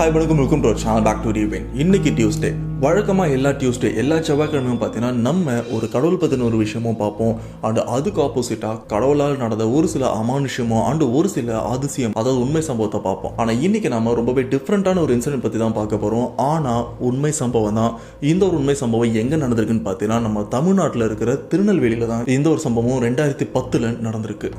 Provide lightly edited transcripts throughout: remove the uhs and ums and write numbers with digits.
Hi வணக்கம், welcome to our channel back to ரிவென். இன்னைக்கு டியூஸ்டே. வழக்கமாக எல்லா எல்லா செவ்வாய்க்கிழமையும் பார்த்தீங்கன்னா நம்ம ஒரு கடவுள் பற்றின ஒரு விஷயமும் பார்ப்போம். அண்ட் அதுக்கு ஆப்போசிட்டாக கடவுளால் நடந்த ஒரு சில அமானுஷமும் அண்ட் ஒரு சில அதிசயம், அதாவது உண்மை சம்பவத்தை பார்ப்போம். ஆனால் இன்னைக்கு நம்ம ரொம்பவே டிஃப்ரெண்ட்டான ஒரு இன்சிடென்ட் பற்றி தான் பார்க்க போகிறோம். ஆனால் உண்மை சம்பவம் தான். இந்த ஒரு உண்மை சம்பவம் எங்கே நடந்திருக்குன்னு பார்த்தீங்கன்னா நம்ம தமிழ்நாட்டில் இருக்கிற திருநெல்வேலியில் தான் இந்த ஒரு சம்பவம் 2010 நடந்திருக்கு.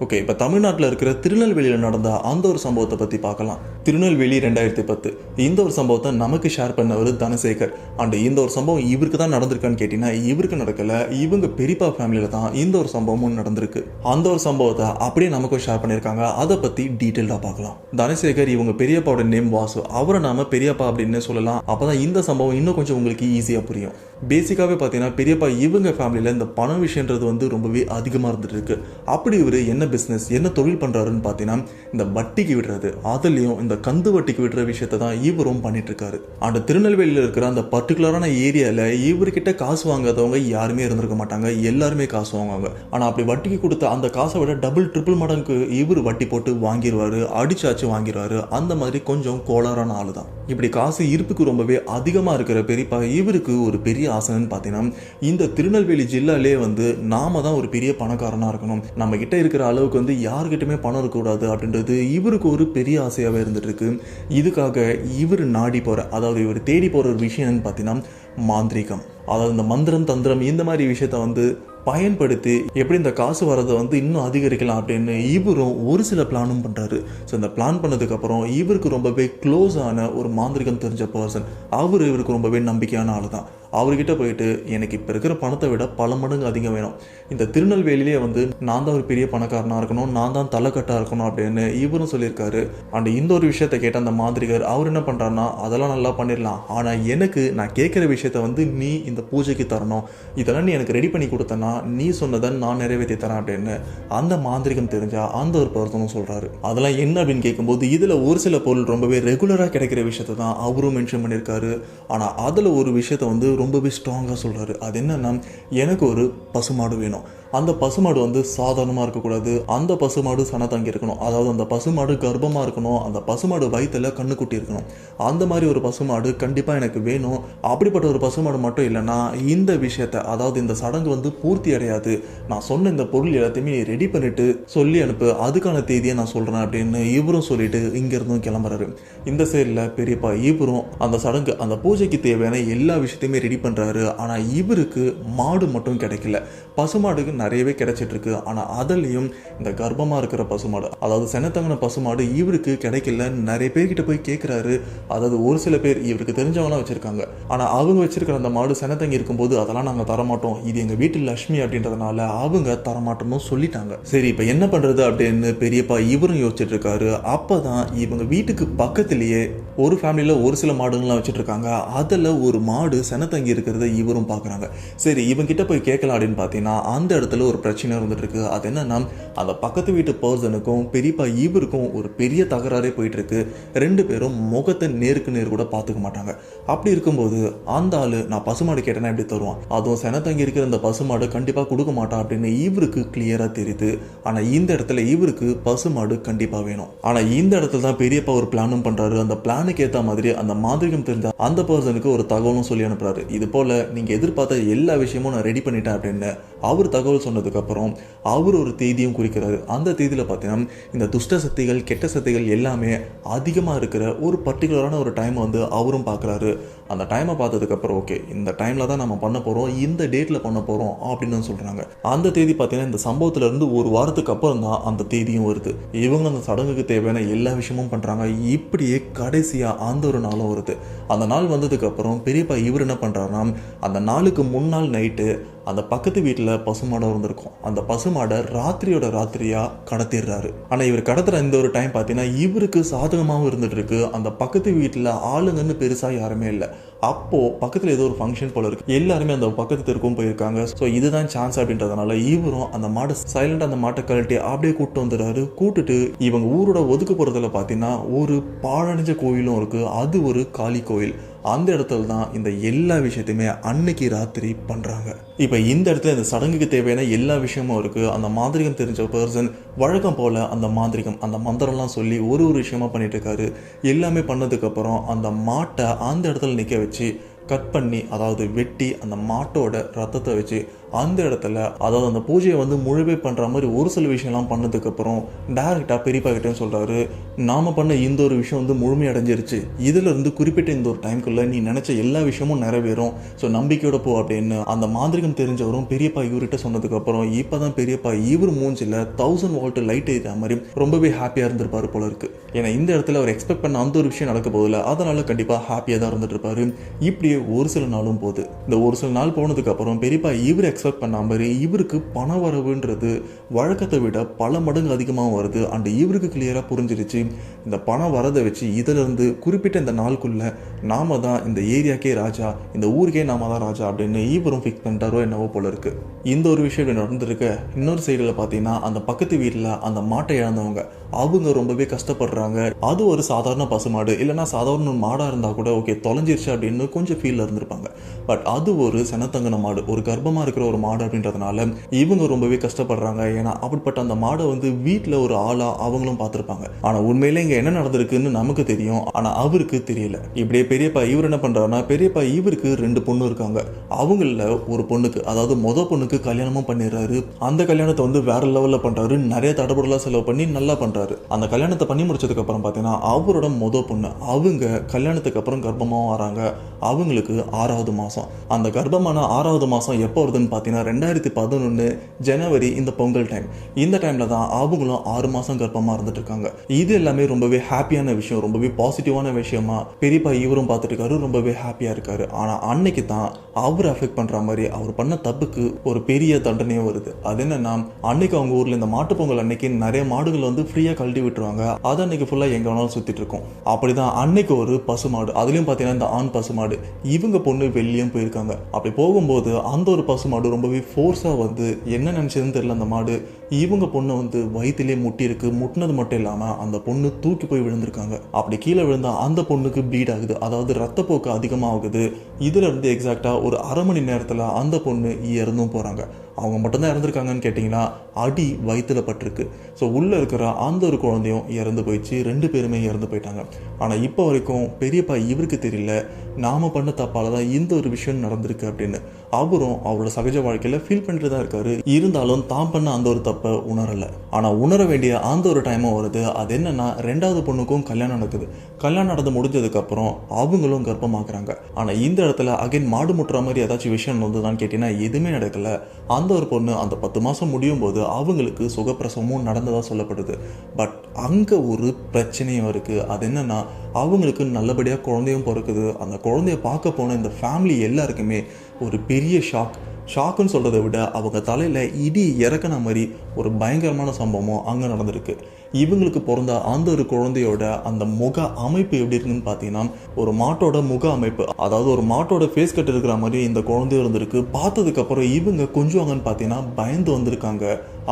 ஓகே, இப்போ தமிழ்நாட்டில் இருக்கிற திருநெல்வேலியில் நடந்த அந்த ஒரு சம்பவத்தை பற்றி பார்க்கலாம். திருநெல்வேலி 2010 இந்த ஒரு சம்பவத்தை நமக்கு ஷேர் பண்ணவர் தனசேகர். அண்ட் இந்த ஒரு சம்பவம் இவருக்கு தான் நடந்திருக்கான்னு கேட்டிங்கன்னா இவருக்கு நடக்கலை, இவங்க பெரியப்பா ஃபேமிலியில் தான் இந்த ஒரு சம்பவமும் நடந்திருக்கு. அந்த ஒரு சம்பவத்தை அப்படியே நமக்கும் ஷேர் பண்ணியிருக்காங்க. அதை பற்றி டீட்டெயிலாக பார்க்கலாம். தனசேகர் இவங்க பெரியப்பாவோட நேம் வாசு. அவரை நாம பெரியப்பா அப்படின்னு சொல்லலாம். அப்போ தான் இந்த சம்பவம் இன்னும் கொஞ்சம் உங்களுக்கு ஈஸியாக புரியும். பேசிக்காகவே பார்த்தீங்கன்னா பெரியப்பா இவங்க ஃபேமிலியில் இந்த பண விஷயன்றது ரொம்பவே அதிகமாக இருந்துட்டு இருக்கு. அப்படி இவர் என்ன பிஸ்னஸ் என்ன தொழில் பண்ணுறாருன்னு பார்த்தீங்கன்னா இந்த வட்டிக்கு விடுறது, அதுலேயும் இந்த கந்து வட்டிக்கு விடுற விஷயத்தை தான் இவரும் பண்ணிட்டு இருக்காரு. அந்த திருநெல்வேலியில் இருக்கிற அந்த பர்டிகுலரான ஏரியாவில் இவர்கிட்ட காசு வாங்காதவங்க யாருமே இருந்திருக்க மாட்டாங்க. எல்லாருமே காசு வாங்குவாங்க. ஆனால் அப்படி வட்டிக்கு கொடுத்த அந்த காசை விட டபுள் ட்ரிபிள் மடங்கு இவர் வட்டி போட்டு வாங்கிடுவாரு, அடிச்சாச்சு வாங்கிடுவாரு. அந்த மாதிரி கொஞ்சம் கோளாறான ஆளு தான். இப்படி காசு இருப்புக்கு ரொம்பவே அதிகமாக இருக்கிற பெரியப்பா இவருக்கு ஒரு பெரிய ஆசைன்னு பார்த்தீங்கன்னா இந்த திருநெல்வேலி ஜில்லாலே நாம தான் ஒரு பெரிய பணக்காரனாக இருக்கணும், நம்ம கிட்ட இருக்கிற அளவுக்கு யாருக்கிட்டுமே பணம் இருக்கக்கூடாது அப்படின்றது இவருக்கு ஒரு பெரிய ஆசையாகவே இருந்துட்டு இருக்கு. இதுக்காக இவர் நாடி போகிற, அதாவது இவர் தேடி போகிற ஒரு விஷயம்னு பார்த்தீங்கன்னா மாந்திரிகம். அதாவது இந்த மந்திரம் தந்திரம் இந்த மாதிரி விஷயத்த பயன்படுத்தி எப்படி இந்த காசு வரதை இன்னும் அதிகரிக்கலாம் அப்படின்னு இவரும் ஒரு சில பிளானும் பண்ணுறாரு. ஸோ இந்த பிளான் பண்ணதுக்கப்புறம் இவருக்கு ரொம்பவே க்ளோஸ் ஆன ஒரு மாந்திரிகம் தெரிஞ்ச பர்சன், இவருக்கு ரொம்பவே நம்பிக்கையான ஆள் தான். அவர்கிட்ட போயிட்டு எனக்கு இப்போ இருக்கிற பணத்தை விட பல மடங்கு அதிகம் வேணும், இந்த திருநெல்வேலியிலே நான் தான் ஒரு பெரிய பணக்காரனாக இருக்கணும், நான் தான் தலைக்கட்டாக இருக்கணும் அப்படின்னு இவரும் சொல்லியிருக்காரு. அண்ட் இந்த ஒரு விஷயத்தை கேட்ட அந்த மாந்திரிகர் அவர் என்ன பண்ணுறாருன்னா அதெல்லாம் நல்லா பண்ணிடலாம், ஆனால் எனக்கு நான் கேட்குற விஷயத்த நீ இந்த பூஜைக்கு தரணும், இதெல்லாம் நீ எனக்கு ரெடி பண்ணி கொடுத்தனா நீ சொன்னதை நான் நிறைவேற்றி தரேன் அப்படின்னு அந்த மாந்திரிகம் தெரிஞ்சா அந்த ஒரு பர்சனும் சொல்கிறாரு. அதெல்லாம் என்ன அப்படின்னு கேட்கும்போது இதில் ஒரு சில பொருள் ரொம்பவே ரெகுலராக கிடைக்கிற விஷயத்தை தான் அவரும் மென்ஷன் பண்ணியிருக்காரு. ஆனால் அதில் ஒரு விஷயத்த ரொம்பவே ஸ்ட்ராங்காக சொல்கிறாரு. அது என்னன்னா, எனக்கு ஒரு பசுமாடு வேணும், அந்த பசுமாடு சாதாரணமாக இருக்கக்கூடாது, அந்த பசுமாடு சன தங்கி இருக்கணும், அதாவது அந்த பசுமாடு கர்ப்பமாக இருக்கணும், அந்த பசுமாடு வயிற்றுல கண்ணுக்குட்டி இருக்கணும், அந்த மாதிரி ஒரு பசுமாடு கண்டிப்பாக எனக்கு வேணும். அப்படிப்பட்ட ஒரு பசுமாடு மட்டும் இல்லைன்னா இந்த விஷயத்த, அதாவது இந்த சடங்கு பூர்த்தி அடையாது, நான் சொன்ன இந்த பொருள் எல்லாத்தையுமே நீ ரெடி பண்ணிட்டு சொல்லி அனுப்பு, அதுக்கான தேதியை நான் சொல்கிறேன் அப்படின்னு இவரும் சொல்லிட்டு இங்கேருந்தும் கிளம்புறாரு. இந்த சைடில் பெரியப்பா இவரும் அந்த சடங்கு அந்த பூஜைக்கு தேவையான எல்லா விஷயத்தையுமே ரெடி பண்ணுறாரு. ஆனால் இவருக்கு மாடு மட்டும் கிடைக்கல, பசுமாடுக்கு நிறையவே கிடைச்சிட்டு இருக்கு. ஆனால் அதுலேயும் இந்த கர்ப்பமாக இருக்கிற பசுமாடு, அதாவது செனத்தங்கின பசுமாடு இவருக்கு கிடைக்கல. நிறைய பேர்கிட்ட போய் கேட்குறாரு. அதாவது ஒரு சில பேர் இவருக்கு தெரிஞ்சவங்களாம் வச்சுருக்காங்க. ஆனால் அவங்க வச்சிருக்கிற அந்த மாடு செனத்தங்கி இருக்கும்போது அதெல்லாம் நாங்கள் தரமாட்டோம், இது எங்கள் வீட்டில் லட்சுமி அப்படின்றதுனால அவங்க தரமாட்டோம்னு சொல்லிட்டாங்க. சரி, இப்போ என்ன பண்ணுறது அப்படின்னு பெரியப்பா இவரும் யோசிச்சுட்டு இருக்காரு. அப்போ தான் இவங்க வீட்டுக்கு பக்கத்துலேயே ஒரு ஃபேமிலியில் ஒரு சில மாடுங்கள்லாம் வச்சுட்டு இருக்காங்க. அதில் ஒரு மாடு செனத்தங்கி இருக்கிறத இவரும் பார்க்குறாங்க. சரி, இவங்கிட்ட போய் கேட்கலாம் அப்படின்னு பார்த்தீங்கன்னா அந்த இடத்துல ஒரு பிரச்சனை இருந்துட்டு இருக்கு. அது என்னன்னா, அந்த பக்கத்து வீட்டு பர்சனுக்கும் பெரியப்பா இவருக்கும் ஒரு பெரிய தகராறே போயிட்டு இருக்கு. ரெண்டு பேரும் முகத்தை நேருக்கு நேர் கூட பார்த்துக்க மாட்டாங்க. அப்படி இருக்கும்போது அந்த ஆளு நான் பசுமாடு கேட்டேன்னா எப்படி தருவான், அதுவும் செனத்தங்கி இருக்கிற இந்த பசுமாடு கண்டிப்பாக கொடுக்க மாட்டான் அப்படின்னு இவருக்கு கிளியராக தெரியுது. ஆனால் இந்த இடத்துல இவருக்கு பசுமாடு கண்டிப்பாக வேணும். ஆனால் இந்த இடத்துல தான் பெரியப்பா ஒரு பிளானும் பண்ணுறாரு. அந்த பிளானுக்கு ஏற்ற மாதிரி அந்த மாந்திரிகம் தெரிஞ்ச அந்த பர்சனுக்கு ஒரு தகவலும் சொல்லி அனுப்புறாரு. இது போல நீங்கள் எதிர்பார்த்த எல்லா விஷயமும் நான் ரெடி பண்ணிட்டேன் அப்படின்னு அவர் தகவல் சொன்னதுக்கப்புறம் அவர் ஒரு தேதியும் குறிக்கிறாரு. அந்த தேதியில் பார்த்தீங்கன்னா இந்த துஷ்ட சக்திகள் கெட்ட சக்திகள் எல்லாமே அதிகமாக இருக்கிற ஒரு பர்டிகுலரான ஒரு டைம் அவரும் பார்க்குறாரு. அந்த டைமை பார்த்ததுக்கப்புறம் ஓகே, இந்த டைமில் தான் நம்ம பண்ண போகிறோம், இந்த டேட்டில் பண்ண போகிறோம் அப்படின்னு சொல்கிறாங்க. அந்த தேதி பார்த்தீங்கன்னா இந்த சம்பவத்திலேருந்து ஒரு வாரத்துக்கு அப்புறம் தான் அந்த தேதியும் வருது. இவங்க அந்த சடங்குக்கு தேவையான எல்லா விஷயமும் பண்ணுறாங்க. இப்படியே கடைசியாக அந்த ஒரு நாளும் வருது. அந்த நாள் வந்ததுக்கப்புறம் பெரியப்பா இவர் என்ன பண்ணுறாருன்னா அந்த நாளுக்கு முன்னாள் நைட்டு அந்த பக்கத்து வீட்டில் பசுமாடை இருந்திருக்கும், அந்த பசுமாடை ராத்திரியோட ராத்திரியாக கடத்திடுறாரு. ஆனால் இவர் கடத்துகிற இந்த ஒரு டைம் பார்த்தீங்கன்னா இவருக்கு சாதகமாகவும் இருந்துட்டு இருக்கு. அந்த பக்கத்து வீட்டில் ஆளுங்கன்னு பெருசாக யாருமே இல்லை. அப்போது பக்கத்தில் ஏதோ ஒரு ஃபங்க்ஷன் போல இருக்குது, எல்லாருமே அந்த பக்கத்து தெருக்கும் போயிருக்காங்க. ஸோ இதுதான் சான்ஸ் அப்படின்றதுனால இவரும் அந்த மாடை சைலண்டாக அந்த மாட்டை கழட்டி அப்படியே கூப்பிட்டு வந்துடுறாரு. கூட்டுட்டு இவங்க ஊரோட ஒதுக்குப்புறத்தில் பார்த்தீங்கன்னா ஒரு பாழடைஞ்ச கோயிலும் இருக்குது, அது ஒரு காளி கோயில். அந்த இடத்துல தான் இந்த எல்லா விஷயத்தையுமே அன்னைக்கு ராத்திரி பண்ணுறாங்க. இப்போ இந்த இடத்துல இந்த சடங்குக்கு தேவையான எல்லா விஷயமும் இருக்குது. அந்த மாந்திரிகம் தெரிஞ்ச பர்சன் வழக்கம் போல் அந்த மாந்திரிகம் அந்த மந்திரம்லாம் சொல்லி ஒரு விஷயமா பண்ணிட்டு இருக்காரு. எல்லாமே பண்ணதுக்கப்புறம் அந்த மாட்டை அந்த இடத்துல நிற்க வச்சு கட் பண்ணி, அதாவது வெட்டி அந்த மாட்டோட ரத்தத்தை வச்சு அந்த இடத்துல, அதாவது அந்த பூஜையை வந்து முழுவே பண்ணுற மாதிரி ஒரு சில விஷயம்லாம் பண்ணதுக்கப்புறம் டேரெக்டாக பெரியப்பா கிட்டே சொல்கிறாரு, நாம் பண்ண இந்த ஒரு விஷயம் வந்து முழுமையடைஞ்சிருச்சு, இதிலிருந்து குறிப்பிட்ட இந்த ஒரு டைம்குள்ளே நீ நினச்ச எல்லா விஷயமும் நிறைவேறும், ஸோ நம்பிக்கையோட போ அப்படின்னு அந்த மாந்திரிகம் தெரிஞ்சவரும் பெரியப்பா இவர்கிட்ட சொன்னதுக்கப்புறம் இப்போ தான் பெரியப்பா இவர் மூஞ்சில் 1000 வால்ட் லைட் எரிகிற மாதிரி ரொம்பவே ஹாப்பியாக இருந்திருப்பார் போல இருக்குது. ஏன்னா இந்த இடத்துல அவர் எக்ஸ்பெக்ட் பண்ண அந்த ஒரு விஷயம் நடக்க போதில்லை, அதனால் கண்டிப்பாக ஹாப்பியாக தான் இருந்துட்டு இருப்பாரு. இப்படியே ஒரு சில நாளும் போகுது. இந்த ஒரு சில நாள் போனதுக்கப்புறம் பெரியப்பா இவர் எக்ஸ்பெக்ட் பண்ண மாதிரி இவருக்கு பண வரவுன்றது வழக்கத்தை விட பல மடங்கு அதிகமாக வருது. அண்ட் இவருக்கு கிளியராக புரிஞ்சிருச்சு, இந்த பணம் வரதை வச்சு இதிலிருந்து குறிப்பிட்ட இந்த நாளுக்குள்ள நாம தான் இந்த ஏரியாக்கே ராஜா, இந்த ஊருக்கே நாம தான் ராஜா அப்படின்னு இவரும் ஃபிக்ஸ் பண்ணிட்டாரோ என்னவோ போல இருக்கு. இந்த ஒரு விஷயம் நடந்திருக்க இன்னொரு சைடில் பார்த்தீங்கன்னா அந்த பக்கத்து வீட்டில் அந்த மாட்டை இழந்தவங்க அவங்க ரொம்பவே கஷ்டப்படுறாங்க. அது ஒரு சாதாரண பசுமாடு, இல்லைன்னா சாதாரண மாடாக இருந்தால் கூட ஓகே தொலைஞ்சிருச்சு அப்படின்னு கொஞ்சம் ஃபீலில் இருந்திருப்பாங்க. பட் அது ஒரு செனத்தங்கன மாடு, ஒரு கர்ப்பமாக இருக்கிற ஒரு மாடு அப்படின்றதுனால இவங்க ரொம்பவே கஷ்டப்படுறாங்க. ஏன்னா அப்படிப்பட்ட அந்த மாடை வந்து வீட்டில் ஒரு ஆளாக அவங்களும் பார்த்துருப்பாங்க. ஆனால் உண்மையிலே இங்கே என்ன நடந்திருக்குன்னு நமக்கு தெரியும், ஆனால் அவருக்கு தெரியல. இப்படியே பெரியப்பா இவர் என்ன பண்ணுறாருன்னா, பெரியப்பா இவருக்கு 2 பொண்ணு இருக்காங்க. அவங்கள ஒரு பொண்ணுக்கு, அதாவது பொண்ணுக்கு கல்யாணமும் பண்ணிடுறாரு. அந்த கல்யாணத்தை வந்து வேற லெவலில் பண்ணுறாரு, நிறைய தடபடலாம் செலவு பண்ணி நல்லா பண்ணுறாரு. அந்த கல்யாணத்தை பண்ணி முடிச்சதுக்கு அப்புறம் பார்த்தீங்கன்னா அவரோட பொண்ணு அவங்க கல்யாணத்துக்கு அப்புறம் கர்ப்பமாகவும் வராங்க. அவங்களுக்கு 6வது மாதம். அந்த கர்ப்பமான 6வது மாதம் எப்போ வருதுன்னு பார்த்தீங்கன்னா 2011 ஜனவரி, இந்த பொங்கல் டைம். இந்த டைமில் தான் அவங்களும் 6 மாதம் கர்ப்பமாக இருந்துட்டு இருக்காங்க. இது எல்லாமே ரொம்பவே ஹாப்பியான விஷயம், ரொம்பவே பாசிட்டிவான விஷயமா பெரியப்பா இவரும் பார்த்துட்டு இருக்காரு, ரொம்பவே ஹாப்பியாக இருக்காரு. ஆனால் அன்னைக்கு தான் அவர் அஃபெக்ட் பண்ணுற மாதிரி அவர் பண்ண தப்புக்கு ஒரு பெரிய தண்டனையும் வருது. அது என்னன்னா, அன்னைக்கு அவங்க ஊரில் இந்த மாட்டு பொங்கல் அன்னைக்கு நிறைய மாடுகள் வந்து ஃப்ரீயாக கழட்டி விட்டுருவாங்க. அது அன்னைக்கு ஃபுல்லாக எங்கே வேணாலும் சுற்றிட்டு இருக்கும். அப்படிதான் அன்னைக்கு ஒரு பசுமாடு, அதுலேயும் பார்த்தீங்கன்னா இந்த ஆண் பசுமாடு, இவங்க பொண்ணு வெளியும் போயிருக்காங்க. அப்படி போகும்போது அந்த ஒரு பசுமாடு ரொம்பவே ஃபோர்ஸாக வந்து என்ன நினச்சதுன்னு தெரியல, அந்த மாடு இவங்க பொண்ணை வந்து வயிற்றிலே முட்டி இருக்கு. முட்டினது மட்டும் இல்லாமல் அந்த பொண்ணு தூக்கி போய் விழுந்திருக்காங்க. அப்படி கீழே விழுந்தா அந்த பொண்ணுக்கு ப்ளீட் ஆகுது, அதாவது ரத்தப்போக்கு அதிகமாகுது. இதுல இருந்து எக்ஸாக்டாக ஒரு அரை மணி நேரத்தில் அந்த பொண்ணு இறந்தும் போகிறாங்க. அவங்க மட்டும்தான் இறந்துருக்காங்கன்னு கேட்டிங்கன்னா அடி வயிற்றுல பட்டிருக்கு. ஸோ உள்ளே இருக்கிற அந்த ஒரு குழந்தையும் இறந்து போயிடுச்சு, 2 பேருமே இறந்து போயிட்டாங்க. ஆனால் இப்போ வரைக்கும் பெரியப்பா இவருக்கு தெரியல நாம் பண்ண தப்பால் தான் இந்த ஒரு விஷயம் நடந்திருக்கு அப்படின்னு. அவரும் அவரோட சகஜ வாழ்க்கையில் ஃபீல் பண்ணிட்டு தான் இருக்காரு. இருந்தாலும் தான் பண்ண அந்த ஒரு தப்பை உணரலை. ஆனால் உணர வேண்டிய அந்த ஒரு டைமும் வருது. அது என்னன்னா, 2வது பொண்ணுக்கும் கல்யாணம் நடக்குது. கல்யாணம் நடந்து முடிஞ்சதுக்கப்புறம் அவங்களும் கர்ப்பமாக்குறாங்க. ஆனால் இந்த இடத்துல அகைன் மாடு முட்டுற மாதிரி ஏதாச்சும் விஷயம் வந்துதான்னு கேட்டிங்கன்னா எதுவுமே நடக்கலை. அந்த ஒரு பொண்ணு அந்த 10 மாதம் முடியும் போது அவங்களுக்கு சுகப்பிரசவமும் நடந்ததாக சொல்லப்படுது. பட் அங்கே ஒரு பிரச்சனையும் இருக்குது. அது என்னன்னா, அவங்களுக்கு நல்லபடியாக குழந்தையும் பிறக்குது. அந்த குழந்தைய பார்க்க போன இந்த ஃபேமிலி எல்லாருக்குமே ஒரு பெரிய ஷாக்குன்னு சொல்கிறத விட அவங்க தலையில் இடி இறக்குன மாதிரி ஒரு பயங்கரமான சம்பவமும் அங்கே நடந்திருக்கு. இவங்களுக்கு பிறந்த அந்த ஒரு குழந்தையோட அந்த முக அமைப்பு எப்படி இருக்குன்னு பார்த்தீங்கன்னா, ஒரு மாட்டோட முக அமைப்பு, அதாவது ஒரு மாட்டோட ஃபேஸ் கட் இருக்கிற மாதிரி இந்த குழந்தையும் இருந்திருக்கு. பார்த்ததுக்கப்புறம் இவங்க கொஞ்சம் பார்த்தீங்கன்னா பயந்து வந்திருக்காங்க.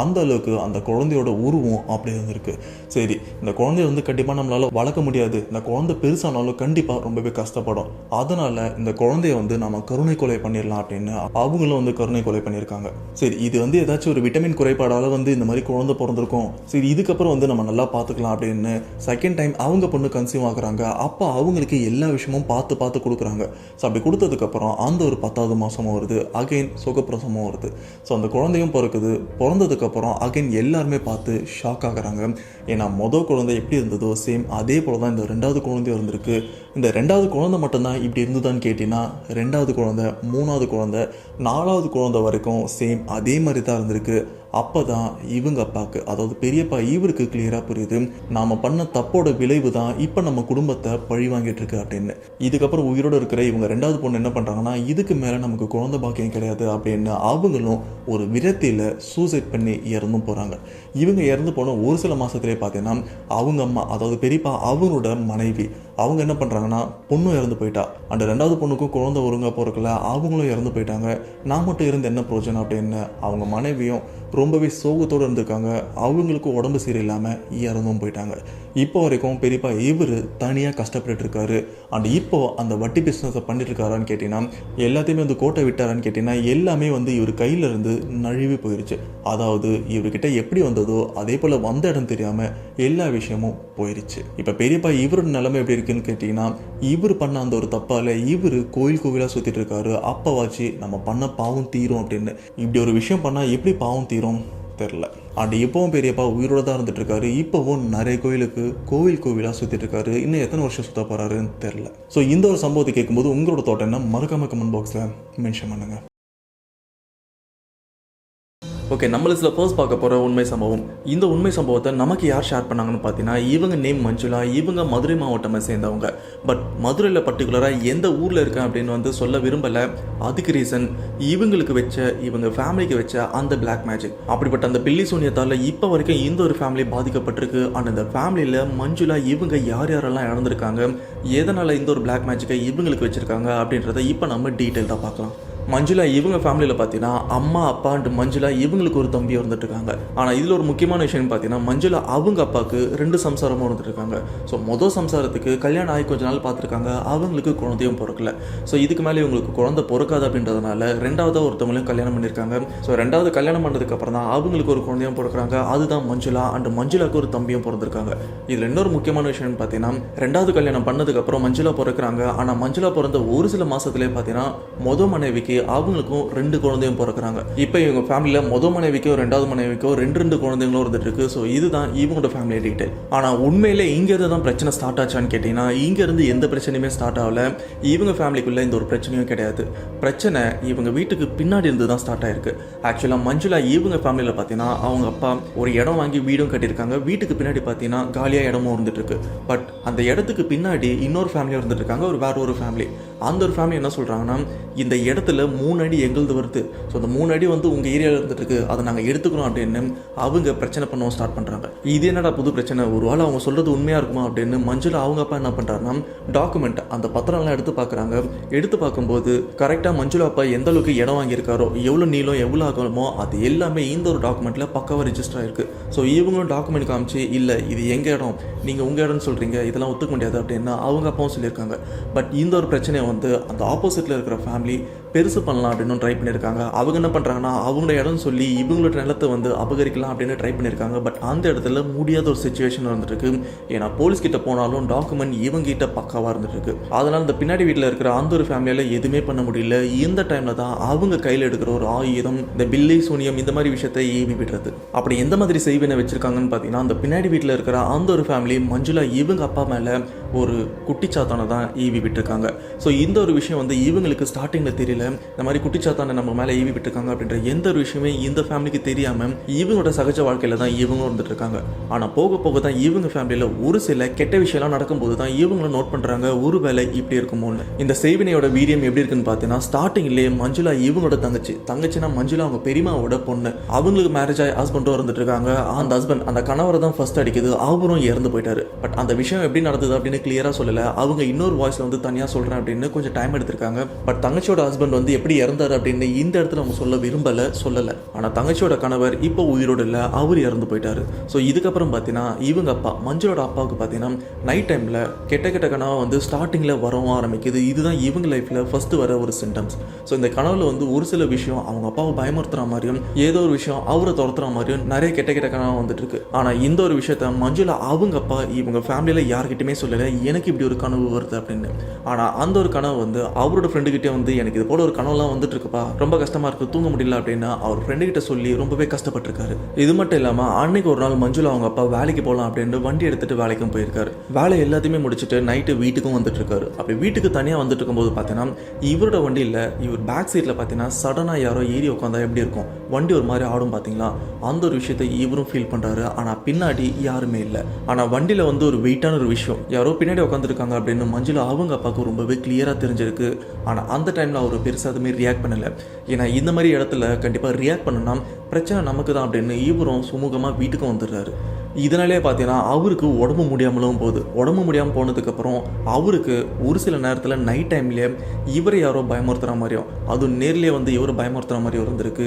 அந்த அளவுக்கு அந்த குழந்தையோட உருவம் அப்படி இருந்திருக்கு. சரி, இந்த குழந்தைய வந்து கண்டிப்பாக நம்மளால் வளர்க்க முடியாது, இந்த குழந்தை பெருசானாலும் கண்டிப்பாக ரொம்பவே கஷ்டப்படும், அதனால் இந்த குழந்தைய வந்து நம்ம கருணை கொலை பண்ணிடலாம் அப்படின்னு அவங்களும் வந்து கருணை கொலை பண்ணியிருக்காங்க. சரி, இது வந்து ஏதாச்சும் ஒரு விட்டமின் குறைபாடால் வந்து இந்த மாதிரி குழந்தை பிறந்திருக்கும், சரி இதுக்கப்புறம் வந்து நம்ம நல்லா பார்த்துக்கலாம் அப்படின்னு செகண்ட் டைம் அவங்க பொண்ணு கன்சீவ் ஆகுறாங்க. அப்போ அவங்களுக்கு எல்லா விஷயமும் பார்த்து கொடுக்குறாங்க. ஸோ அப்படி கொடுத்ததுக்கப்புறம் அந்த ஒரு 10வது மாதமும் வருது, அகைன் சுகப்பிரசவமும் வருது. ஸோ அந்த குழந்தையும் பிறக்குது. பிறந்ததுக்கப்புறம் அகைன் எல்லாருமே பார்த்து ஷாக் ஆகுறாங்க. ஏன்னா மொதல் குழந்தை எப்படி இருந்ததோ சேம் அதே போல் தான் இந்த 2வது குழந்தையும் இருந்திருக்கு. இந்த 2வது குழந்தை மட்டும்தான் இப்படி இருந்ததான்னு கேட்டிங்கன்னா 2வது குழந்தை, 3வது குழந்தை, 4வது குழந்தை வரைக்கும் சேம் அதே மாதிரி தான் இருந்திருக்கு. அப்போ தான் இவங்க அப்பாவுக்கு, அதாவது பெரியப்பா இவருக்கு கிளியராக புரியுது, நாம் பண்ண தப்போட விளைவு தான் இப்போ நம்ம குடும்பத்தை பழி வாங்கிட்டு இருக்கு அப்படின்னு. இதுக்கப்புறம் உயிரோடு இருக்கிற இவங்க ரெண்டாவது பொண்ணு என்ன பண்ணுறாங்கன்னா, இதுக்கு மேலே நமக்கு குழந்தை பாக்கியம் கிடையாது அப்படின்னு அவங்களும் ஒரு விரத்தியில் சூசைட் பண்ணி இறந்தும் போகிறாங்க. இவங்க இறந்து போன ஒரு சில மாதத்துலேயே பார்த்தீங்கன்னா அவங்க அம்மா, அதாவது பெரியப்பா அவங்களோட மனைவி, அவங்க என்ன பண்ணுறாங்கன்னா, பொண்ணும் இறந்து போயிட்டா, அந்த ரெண்டாவது பொண்ணுக்கும் குழந்தை ஒழுங்காக போகிறக்கல, அவங்களும் இறந்து போயிட்டாங்க, நான் மட்டும் இருந்து என்ன பிரயோஜனம் அப்படின்னு அவங்க மனைவியும் ரொம்பவே சோகத்தோடு இருந்திருக்காங்க. அவங்களுக்கு உடம்பு சரியில்லாமல் இறந்தும் போயிட்டாங்க. இப்போ வரைக்கும் பெரியப்பா இவர் தனியாக கஷ்டப்பட்டு இருக்காரு. அண்ட் இப்போ அந்த வட்டி பிஸ்னஸை பண்ணிட்டு இருக்காரான்னு கேட்டிங்கன்னா, எல்லாத்தையுமே வந்து கோட்டை விட்டாரான்னு கேட்டிங்கன்னா, எல்லாமே வந்து இவர் கையிலேருந்து நழுவி போயிடுச்சு. அதாவது இவர்கிட்ட எப்படி வந்ததோ அதே போல் வந்த இடம் தெரியாமல் எல்லா விஷயமும் போயிடுச்சு. இப்போ பெரியப்பா இவரோட நிலைமை எப்படி இருக்குன்னு கேட்டிங்கன்னா, இவர் பண்ண அந்த ஒரு தப்பால் இவர் கோயில் கோவிலாக சுற்றிட்டு இருக்காரு. அப்போவாச்சு நம்ம பண்ண பாவம் தீரும் அப்படின்னு. இப்படி ஒரு விஷயம் பண்ணால் எப்படி பாவம் தீரும் தெரில. அண்ட் இப்போவும் பெரியப்பா உயிரோடு தான் இருந்துட்டு இருக்காரு. இப்போவும் நிறைய கோயிலுக்கு கோவிலாக சுற்றிட்டு இருக்காரு. இன்னும் எத்தனை வருஷம் சுற்ற போகிறாருன்னு தெரில. ஸோ இந்த ஒரு சம்பவத்தை கேட்கும்போது உங்களோட தோட்டம் என்ன, மறக்காம கமெண்ட் பாக்ஸில் மென்ஷன் பண்ணுங்கள். ஓகே, நம்ம லிஸ்ட்டில் ஃபர்ஸ்ட் பார்க்க போகிற உண்மை சம்பவம். இந்த உண்மை சம்பவத்தை நமக்கு யார் ஷேர் பண்ணாங்கன்னு பார்த்தீங்கன்னா, இவங்க நேம் மஞ்சுளா. இவங்க மதுரை மாவட்டமை சேர்ந்தவங்க. பட் மதுரையில் பர்டிகுலராக எந்த ஊரில் இருக்கேன் அப்படின்னு வந்து சொல்ல விரும்பலை. அதுக்கு ரீசன் இவங்களுக்கு வச்ச, இவங்க ஃபேமிலிக்கு வச்ச அந்த பிளாக் மேஜிக். அப்படிப்பட்ட அந்த பில்லி சூன்யத்தால் இப்போ வரைக்கும் இந்த ஒரு ஃபேமிலி பாதிக்கப்பட்டிருக்கு. அண்ட் அந்த ஃபேமிலியில் மஞ்சுளா இவங்க யார் யாரெல்லாம் இழந்திருக்காங்க, எதனால் இந்த ஒரு பிளாக் மேஜிக்கை இவங்களுக்கு வச்சுருக்காங்க அப்படின்றத இப்போ நம்ம டீட்டெயில்டாக பார்க்கலாம். மஞ்சுளா இவங்க ஃபேமிலியில் பார்த்தீங்கன்னா அம்மா அப்பா அண்ட் மஞ்சுளா இவங்களுக்கு ஒரு தம்பி இருந்துட்டு இருக்காங்க. ஆனால் இதில் ஒரு முக்கியமான விஷயம் பார்த்தீங்கன்னா, மஞ்சுளா அவங்க அப்பாவுக்கு 2 சம்சாரமும் இருந்துட்டு இருக்காங்க. ஸோ மொதல் சம்சாரத்துக்கு கல்யாணம் ஆகி கொஞ்ச நாள் பார்த்துருக்காங்க, அவங்களுக்கு குழந்தையும் பிறக்கல. ஸோ இதுக்கு மேலே இவங்களுக்கு குழந்தை பிறக்காது அப்படின்றதுனால ரெண்டாவதாக ஒருத்தவங்களையும் கல்யாணம் பண்ணியிருக்காங்க. ஸோ ரெண்டாவது கல்யாணம் பண்ணதுக்கப்புறம் தான் அவங்களுக்கு ஒரு குழந்தையும் பிறக்கிறாங்க. அதுதான் மஞ்சுளா. அண்ட் மஞ்சுளாவுக்கு ஒரு தம்பியும் பிறந்திருக்காங்க. இதில் இன்னொரு முக்கியமான விஷயம் பார்த்தீங்கன்னா, ரெண்டாவது கல்யாணம் பண்ணதுக்கப்புறம் மஞ்சுளா பிறக்கிறாங்க. ஆனால் மஞ்சுளா பிறந்த ஒரு சில மாதத்துலேயே பார்த்தீங்கன்னா மொதல் மனைவிக்கு அவங்களுக்கும் 2 குழந்தையும் பிறக்கிறாங்க. இப்போ இவங்க ஃபேமிலியில் மொதல் மனைவிக்கோ ரெண்டாவது மனைவிக்கோ 2 குழந்தைங்களும் இருந்துட்டு இருக்கு. ஸோ இதுதான் இவங்களோட ஃபேமிலி டீட்டெயில். ஆனால் உண்மையிலே இங்கேருந்து தான் பிரச்சனை ஸ்டார்ட் ஆச்சான்னு கேட்டிங்கன்னா, இங்கேருந்து எந்த பிரச்சனையுமே ஸ்டார்ட் ஆகல. இவங்க ஃபேமிலிக்குள்ளே இந்த ஒரு பிரச்சனையும் கிடையாது. பிரச்சனை இவங்க வீட்டுக்கு பின்னாடி இருந்து தான் ஸ்டார்ட் ஆயிருக்கு. ஆக்சுவலாக மஞ்சுளா இவங்க ஃபேமிலியில் பார்த்தீங்கன்னா அவங்க அப்பா ஒரு இடம் வாங்கி வீடும் கட்டியிருக்காங்க. வீட்டுக்கு பின்னாடி பார்த்தீங்கன்னா காலியாக இடமும் இருந்துட்டு இருக்கு. பட் அந்த இடத்துக்கு பின்னாடி இன்னொரு ஃபேமிலியும் இருந்துட்டு இருக்காங்க, வேற ஒரு ஃபேமிலி. அந்த ஒரு ஃபேமிலி என்ன சொல்கிறாங்கன்னா, இந்த இடத்துல 3 அடி எங்களுது வருது, ஸோ அந்த 3 அடி வந்து உங்கள் ஏரியாவில் இருந்துட்டு இருக்கு, அதை நாங்கள் எடுத்துக்கிறோம் அப்படின்னு அவங்க பிரச்சனை பண்ணவும் ஸ்டார்ட் பண்ணுறாங்க. இது என்னடா புது பிரச்சனை, ஒரு வேளை அவங்க சொல்கிறது உண்மையாக இருக்குமா அப்படின்னு மஞ்சுளா அவங்க அப்பா என்ன பண்ணுறாருன்னா, டாக்குமெண்ட் அந்த பத்திரம்லாம் எடுத்து பார்க்குறாங்க. எடுத்து பார்க்கும்போது கரெக்டாக மஞ்சுளா அப்பா எந்த அளவுக்கு இடம் வாங்கியிருக்காரோ, எவ்வளோ நீளம் எவ்வளோ ஆகணுமோ அது எல்லாமே இந்த ஒரு டாக்குமெண்ட்டில் பக்காவாக ரெஜிஸ்டர் ஆகிருக்கு. ஸோ இவங்களும் டாக்குமெண்ட் காமிச்சு, இல்லை இது எங்கள் இடம், நீங்கள் உங்கள் இடம்னு சொல்கிறீங்க, இதெல்லாம் ஒத்துக்க முடியாது அப்படின்னு அவங்க அப்பாவும் சொல்லியிருக்காங்க. பட் இந்த ஒரு பிரச்சனையை வந்து அந்த ஆப்போசிட்டில் இருக்கிற ஃபேமிலி பெருசு பண்ணலாம் அப்படின்னு ட்ரை பண்ணியிருக்காங்க. அவங்க என்ன பண்ணுறாங்கன்னா, அவங்களோட இடம் சொல்லி இவங்களோட நிலத்தை வந்து அபகரிக்கலாம் அப்படின்னு ட்ரை பண்ணியிருக்காங்க. பட் அந்த இடத்துல முடியாத ஒரு சுச்சுவேஷன் வந்துருக்கு. ஏன்னா போலீஸ் கிட்ட போனாலும் டாக்குமெண்ட் இவங்க கிட்ட பக்காவாக இருந்துருக்கு. அதனால் இந்த பின்னாடி வீட்டில் இருக்கிற அந்த ஒரு ஃபேமிலியால் எதுவுமே பண்ண முடியல. இந்த டைமில் தான் அவங்க கையில் எடுக்கிற ஒரு ஆயுதம், இந்த பில்லி சூனியம், இந்த மாதிரி விஷயத்தை ஏவி விடுறது. அப்படி எந்த மாதிரி செய்வினை வச்சிருக்காங்கன்னு பார்த்தீங்கன்னா, அந்த பின்னாடி வீட்டில் இருக்கிற அந்த ஒரு ஃபேமிலி மஞ்சுளா இவங்க அப்பா மேலே ஒரு குட்டிச்சாத்தானை தான் ஈவி விட்டுருக்காங்க. ஸோ இந்த ஒரு விஷயம் வந்து இவங்களுக்கு ஸ்டார்டிங்கில் தெரியல. இந்த மாதிரி குட்டிச்சாத்தானை நம்ம மேலே ஈவி விட்டுருக்காங்க அப்படின்ற எந்த ஒரு விஷயமே இந்த ஃபேமிலிக்கு தெரியாமல் இவங்களோட சகஜ வாழ்க்கையில் தான் இவங்க இருந்துட்டு இருக்காங்க. ஆனால் போக போக தான் இவங்க ஃபேமிலியில் ஒரு சில கெட்ட விஷயம்லாம் நடக்கும்போது தான் இவங்களும் நோட் பண்ணுறாங்க, ஒரு வேலை இப்படி இருக்குமோன்னு. இந்த செய்வினையோட வீரியம் எப்படி இருக்குன்னு பார்த்தீங்கன்னா, ஸ்டார்டிங்லேயே மஞ்சுளா இவங்களோட தங்கச்சினா மஞ்சுளா அவங்க பெரியமாவோட பொண்ணு, அவங்களுக்கு மேரேஜ் ஆகி ஹஸ்பண்டும் இருந்துட்டு இருக்காங்க. அந்த ஹஸ்பண்ட் அந்த கணவரை தான் ஃபர்ஸ்ட் அடிக்குது, அவரும் இறந்து போயிட்டாரு. பட் அந்த விஷயம் எப்படி நடந்தது அப்படின்னு கிளியராக சொல்லலை. அவங்க இன்னொரு வாய்ஸில் வந்து தனியாக சொல்கிறேன் அப்படின்னு கொஞ்சம் டைம் எடுத்திருக்காங்க. பட் தங்கச்சியோட ஹஸ்பண்ட் வந்து எப்படி இறந்தார் அப்படின்னு இந்த இடத்துல அவங்க சொல்ல சொல்லலை. ஆனால் தங்கச்சியோட கணவர் இப்போ உயிரோடு இல்லை, அவர் இறந்து போயிட்டாரு. ஸோ இதுக்கப்புறம் பார்த்தீங்கன்னா இவங்க அப்பா மஞ்சுளோட அப்பாவுக்கு பார்த்தீங்கன்னா நைட் டைமில் கெட்ட கனவா வந்து ஸ்டார்டிங்கில் வரவும் ஆரம்பிக்குது. இதுதான் இவங்க லைஃப்பில் ஃபஸ்ட்டு வர ஒரு சிம்டம்ஸ். ஸோ இந்த கனவுல வந்து ஒரு சில விஷயம் அவங்க அப்பாவை பயமுறுத்துற மாதிரியும், ஏதோ ஒரு விஷயம் அவரை துரத்துற மாதிரியும் நிறைய கெட்ட கனவா வந்துட்டு இருக்கு. ஆனால் இந்த ஒரு விஷயத்த மஞ்சுளா அவங்க அப்பா இவங்க ஃபேமிலியில் யார்கிட்டயுமே சொல்லலை, எனக்கு இப்படி ஒரு கனவு வருது அப்படின்னு. ஆனால் அந்த ஒரு கனவு வந்து அவரோட ஃப்ரெண்டுக்கிட்டே வந்து எனக்கு இது போல போல ஒரு கனவுலாம் வந்துட்டு இருக்குப்பா, ரொம்ப கஷ்டமா இருக்கு, தூங்க முடியல அப்படின்னு அவர் ஃப்ரெண்டு கிட்ட சொல்லி ரொம்பவே கஷ்டப்பட்டிருக்காரு. இது மட்டும் இல்லாமல் அன்னைக்கு ஒரு நாள் மஞ்சுளா அவங்க அப்பா வேலைக்கு போகலாம் அப்படின்னு வண்டி எடுத்துட்டு வேலைக்கும் போயிருக்காரு. வேலை எல்லாத்தையுமே முடிச்சுட்டு நைட்டு வீட்டுக்கும் வந்துட்டு இருக்காரு. அப்படி வீட்டுக்கு தனியாக வந்துட்டு இருக்கும்போது பார்த்தீங்கன்னா இவரோட வண்டியில் இவர் பேக் சீட்டில் பார்த்தீங்கன்னா சடனாக யாரோ ஏறி உட்காந்தா எப்படி இருக்கும், வண்டி ஒரு மாதிரி ஆடும் பார்த்தீங்களா, அந்த ஒரு விஷயத்தை இவரும் ஃபீல் பண்ணுறாரு. ஆனால் பின்னாடி யாருமே இல்லை. ஆனால் வண்டியில் வந்து ஒரு வெயிட்டான ஒரு விஷயம், யாரோ பின்னாடி உட்காந்துருக்காங்க அப்படின்னு மஞ்சுளா அவங்க அப்பாவுக்கு ரொம்பவே கிளியராக தெரிஞ்சிருக்கு. ஆனால் அந்த டைமில் அவர் பெருசாக அதுமாரி ரியாக்ட் பண்ணலை. ஏன்னா இந்த மாதிரி இடத்துல கண்டிப்பாக ரியாக்ட் பண்ணனா பிரச்சனை நமக்கு தான் அப்படின்னு இவரும் சுமூகமாக வீட்டுக்கும் வந்துடுறாரு. இதனாலே பார்த்தீங்கன்னா அவருக்கு உடம்பு முடியாமலும் போகுது. உடம்பு முடியாமல் போனதுக்கப்புறம் அவருக்கு ஒரு சில நேரத்தில் நைட் டைம்லேயே இவரை யாரோ பயமுறுத்துகிற மாதிரியும், அதுவும் நேர்லேயே வந்து இவரை பயமுறுத்துகிற மாதிரியும் இருந்திருக்கு.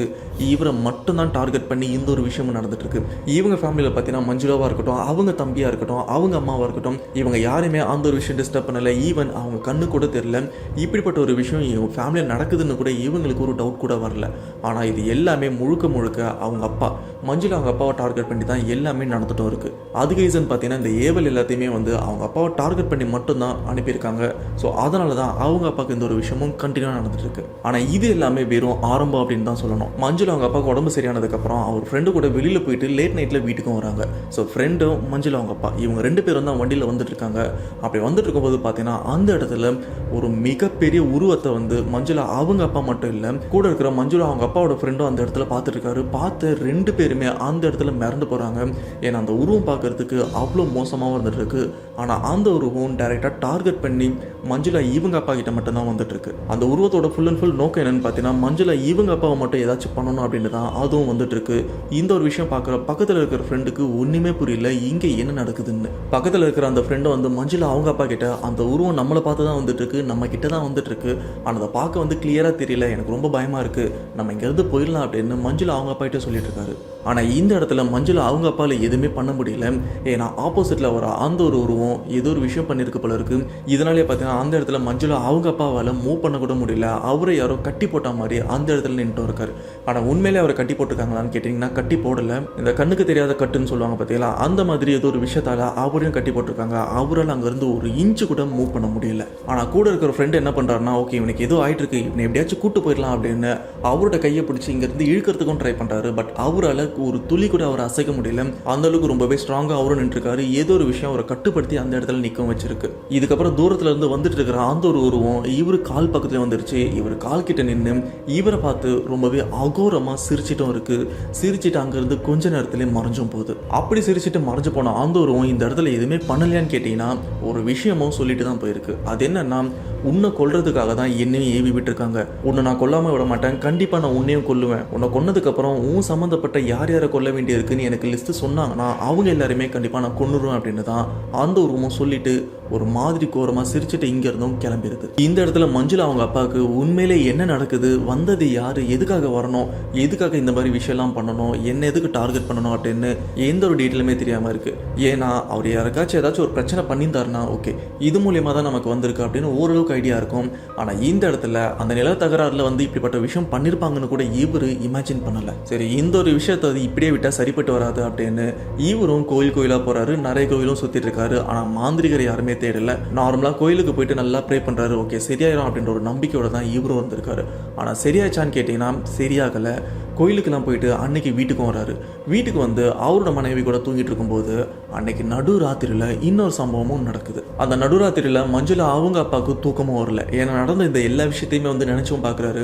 இவரை மட்டும்தான் டார்கெட் பண்ணி இந்த ஒரு விஷயமும் நடந்துட்டுருக்கு. இவங்க ஃபேமிலியில் பார்த்தீங்கன்னா மஞ்சுளாவாக இருக்கட்டும், அவங்க தம்பியாக இருக்கட்டும், அவங்க அம்மாவாக இருக்கட்டும், இவங்க யாருமே அந்த ஒரு விஷயம் டிஸ்டர்ப் பண்ணலை. ஈவன் அவங்க கண்ணு கூட தெரியல இப்படிப்பட்ட ஒரு விஷயம் இவங்க ஃபேமிலியில் நடக்குதுன்னு கூட இவங்களுக்கு ஒரு டவுட் கூட வரல. ஆனால் இது எல்லாமே முழுக்க முழுக்க அவங்க அப்பா மஞ்சுளா அவங்க அப்பாவை டார்கெட் பண்ணி தான் எல்லாமே நடந்துட்டு இருக்கு. அதுக்கு ரீசன் பார்த்தீங்கன்னா இந்த ஏவல் எல்லாத்தையுமே வந்து அவங்க அப்பாவை டார்கெட் பண்ணி மட்டும்தான் அனுப்பியிருக்காங்க. ஸோ அதனால தான் அவங்க அப்பாவுக்கு இந்த ஒரு விஷயமும் கண்டினியூவாக நடந்துட்டு இருக்கு. ஆனால் இது எல்லாமே வெறும் ஆரம்பம் அப்படின்னு தான் சொல்லணும். மஞ்சுளா அவங்க அப்பாவுக்கு உடம்பு சரியானதுக்கப்புறம் அவர் ஃப்ரெண்டு கூட வெளியில் போயிட்டு லேட் நைட்டில் வீட்டுக்கும் வராங்க. ஸோ ஃப்ரெண்டும் மஞ்சுளா அவங்க அப்பா இவங்க 2 பேரும் தான் வண்டியில் வந்துட்டு இருக்காங்க. அப்படி வந்துட்டு இருக்கும்போது பார்த்தீங்கன்னா அந்த இடத்துல ஒரு மிகப்பெரிய உருவத்தை வந்து மஞ்சுளா அவங்க அப்பா மட்டும் இல்லை, கூட இருக்கிற மஞ்சுளா அவங்க அப்பாவோட ஃப்ரெண்டும் அந்த இடத்துல பார்த்துட்டு இருக்காரு. பார்த்து 2 பேருமே அந்த இடத்துல மிரண்டு போகிறாங்க. ஏன்னா அந்த உருவம் பார்க்கறதுக்கு அவ்வளோ மோசமாக வந்துட்டு இருக்கு. ஆனால் அந்த உருவம் டைரெக்டாக டார்கெட் பண்ணி மஞ்சுளா இவங்க அப்பா கிட்ட மட்டும்தான் வந்துட்டு இருக்கு. அந்த உருவத்தோட ஃபுல் அண்ட் ஃபுல் நோக்கம் என்னன்னு பார்த்தீங்கன்னா மஞ்சுளா இவங்க அப்பாவை மட்டும் ஏதாச்சும் பண்ணணும் அப்படின்னு தான் அதுவும் வந்துட்டு இருக்கு. இந்த ஒரு விஷயம் பார்க்குற பக்கத்தில் இருக்கிற ஃப்ரெண்டுக்கு ஒன்றுமே புரியல இங்கே என்ன நடக்குதுன்னு. பக்கத்தில் இருக்கிற அந்த ஃப்ரெண்டை வந்து மஞ்சுளா அவங்க அப்பா கிட்ட அந்த உருவம் நம்மளை பார்த்து தான் வந்துட்டு இருக்கு, நம்ம கிட்ட தான் வந்துட்டு இருக்கு, ஆனால் அதை பார்க்க வந்து கிளியராக தெரியல, எனக்கு ரொம்ப பயமாக இருக்கு, நம்ம இங்கேருந்து போயிடலாம் அப்படின்னு மஞ்சுளா அவங்க அப்பா கிட்ட சொல்லிட்டு இருக்காரு. ஆனால் இந்த இடத்துல மஞ்சுளா அவங்க அப்பாவில் எதுவுமே பண்ண முடியல. ஏன்னா ஆப்போசிட்டில் வர அந்த ஒரு உருவம் ஏதோ ஒரு விஷயம் பண்ணியிருக்கு போல இருக்கு. இதனாலே பார்த்தீங்கன்னா அந்த இடத்துல மஞ்சுளா அவங்க அப்பாவால் மூவ் பண்ண கூட முடியல. அவரை யாரோ கட்டி போட்ட மாதிரி அந்த இடத்துல நின்றுட்டு இருக்காரு. ஆனால் உண்மையிலே அவரை கட்டி போட்டிருக்காங்களான்னு கேட்டிங்கன்னா கட்டி போடலை. இந்த கண்ணுக்கு தெரியாத கட்டுன்னு சொல்லுவாங்க பார்த்தீங்களா, அந்த மாதிரி ஏதோ ஒரு விஷயத்தால் அவரையும் கட்டி போட்டிருக்காங்க. அவரால் அங்கேருந்து ஒரு இன்ச்சு கூட மூவ் பண்ண முடியல. ஆனால் கூட இருக்கிற ஃப்ரெண்டு என்ன பண்ணுறாருன்னா, ஓகே இவனுக்கு ஏதோ ஆயிட்டு இருக்கு, இவனை எப்படியாச்சும் கூட்டு போயிடலாம் அப்படின்னு அவரோட கையை பிடிச்சி இங்கேருந்து இழுக்கிறதுக்கும் ட்ரை பண்ணுறாரு. பட் அவரால் ஒரு துளி கூட அவரை அசைக்க முடியல. அந்த அளவுக்கு ரொம்பவே ஸ்ட்ராங்காக அவரும் நின்றுருக்காரு. ஏதோ ஒரு விஷயம் அவரை கட்டுப்படுத்தி அந்த இடத்துல நிற்க வச்சிருக்கு. இதுக்கப்புறம் தூரத்துல இருந்து வந்துட்டு இருக்கிற அந்த ஒரு உருவம் இவரு கால் பக்கத்துல வந்துருச்சு. இவர் கால் கிட்ட நின்று இவரை பார்த்து ரொம்பவே அகோரமா சிரிச்சிட்டும் இருக்கு. சிரிச்சிட்டு அங்கிருந்து கொஞ்ச நேரத்திலே மறைஞ்சும் போகுது. அப்படி சிரிச்சிட்டு மறைஞ்சு போன அந்த உருவம் இந்த இடத்துல எதுவுமே பண்ணலையான்னு கேட்டீங்கன்னா ஒரு விஷயமும் சொல்லிட்டு தான் போயிருக்கு. அது என்னன்னா, உன்னை கொல்றதுக்காக தான் என்னையும் ஏவி விட்டுருக்காங்க, உன்னை நான் கொல்லாமல் விட மாட்டேன், கண்டிப்பாக நான் உன்னையும் கொல்லுவேன், உன்னை கொன்னதுக்கப்புறம் உன் சம்மந்தப்பட்ட யார் யாரை கொல்ல வேண்டியிருக்குன்னு எனக்கு லிஸ்ட்டு சொன்னாங்கன்னா அவங்க எல்லாருமே கண்டிப்பாக நான் கொன்னுருவேன் அப்படின்னு தான் அந்த உருவம் சொல்லிட்டு ஒரு மாதிரி கோரமாக சிரிச்சுட்டு இங்கேருந்தும் கிளம்பிடுது. இந்த இடத்துல மஞ்சுளா அவங்க அப்பாவுக்கு உண்மையிலே என்ன நடக்குது, வந்தது யார், எதுக்காக வரணும், எதுக்காக இந்த மாதிரி விஷயம்லாம் பண்ணணும், என்ன எதுக்கு டார்கெட் பண்ணணும் அப்படின்னு எந்த ஒரு டீட்டெயிலுமே தெரியாமல் இருக்குது. ஏன்னா அவர் யாருக்காச்சும் ஏதாச்சும் ஒரு பிரச்சனை பண்ணியிருந்தாருன்னா ஓகே இது மூலியமாக தான் நமக்கு வந்திருக்கு அப்படின்னு ஓரளவுக்கு ஐடியா இருக்கும். ஆனால் இந்த இடத்துல அந்த நில தகராறுல வந்து இப்படிப்பட்ட விஷயம் பண்ணியிருப்பாங்கன்னு கூட இவர் இமேஜின் பண்ணலை. சரி இந்த ஒரு விஷயத்தை அது இப்படியே விட்டால் சரிப்பட்டு வராது அப்படின்னு இவரும் கோயிலாக போகிறாரு, நிறைய கோயிலும் சுற்றிட்டு இருக்காரு. ஆனால் மாந்திரிகர் யாருமே தேடல. நார்மலாக கோயிலுக்கு போயிட்டு நல்லா ப்ரே பண்ணுறாரு, ஓகே சரியாயிரும் அப்படின்ற ஒரு நம்பிக்கையோட தான் இவரும் வந்திருக்காரு. ஆனால் சரியாச்சான்னு கேட்டிங்கன்னா சரியாகலை. கோயிலுக்கெல்லாம் போயிட்டு அன்னைக்கு வீட்டுக்கும் வராரு. வீட்டுக்கு வந்து அவரோட மனைவி கூட தூங்கிட்டு இருக்கும்போது அன்னைக்கு நடுராத்திரியில் இன்னொரு சம்பவமும் நடக்குது. அந்த நடுராத்திரியில் மஞ்சுளா அவங்க அப்பாவுக்கு தூக்கமும் வரல. ஏன்னா நடந்த இந்த எல்லா விஷயத்தையுமே வந்து நினச்சும் பார்க்குறாரு,